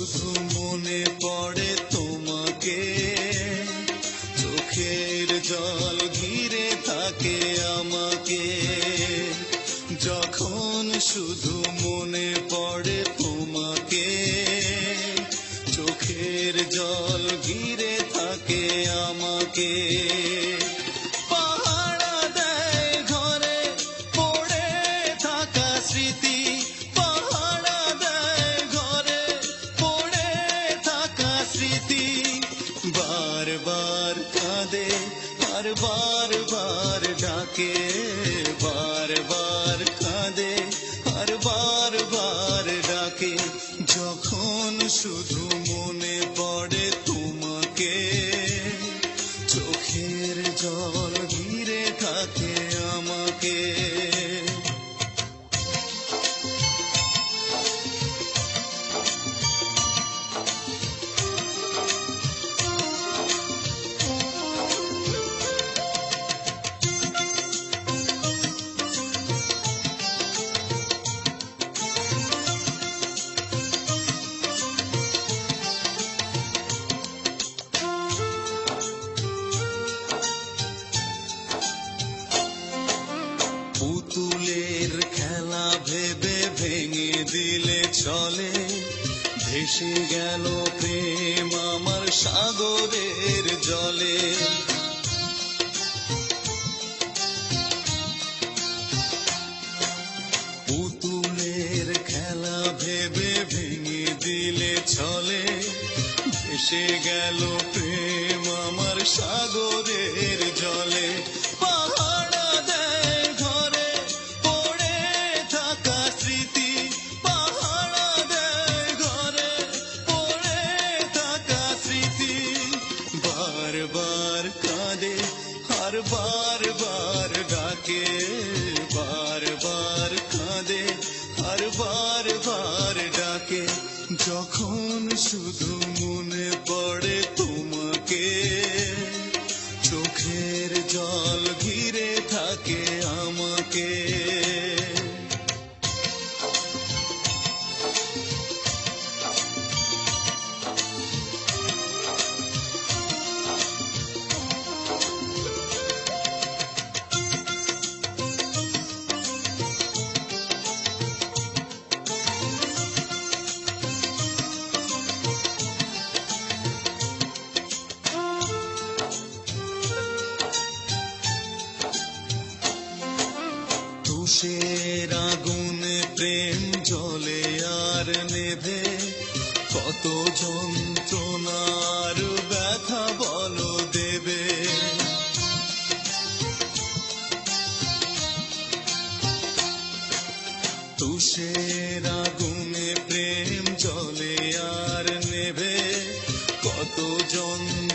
শুধু মনে পড়ে তোমাকে, চোখের জল ঘিরে থাকে আমাকে। যখন শুধু মনে পড়ে তোমাকে, চোখের জল ঘিরে থাকে আমাকে। পাহারা দেয় ঘরে পড়ে থাকা স্মৃতি, পাহারা দেয় ঘরে পড়ে থাকা স্মৃতি। বারবার কাঁদে আর বারবার ডাকে, বারবার কাঁদে আর বারবার ডাকে। যখন শুধু মনে পড়ে তোমাকে, চোখের জল ঘিরে থাকে আমাকে। পুতুলের খেলা ভেবে ভেঙে দিলে চলে, ভেসে গেল প্রেম আমার সাগরের জলে। পুতুলের খেলা ভেবে ভেঙে দিলে চলে, ভেসে গেল প্রেম আমার সাগরের জলে। পাহারা দেয় ঘরে পড়ে থাকা স্মৃতি, পাহারা দেয় ঘরে পড়ে থাকা স্মৃতি। বারবার কাঁদে আর বারবার ডাকে, বারবার কাঁদে আর বারবার ডাকে। যখন শুধু মনে পড়ে তোমাকে, চোখের জল ঘিরে থাকে আমাকে। তুষের আগুনে প্রেম জ্বলে আর নেভে, কত যন্ত্রণার ব্যথা বলো দেবে। তুষের আগুনে প্রেম জ্বলে আর নেভে, কত যন্ত্রণা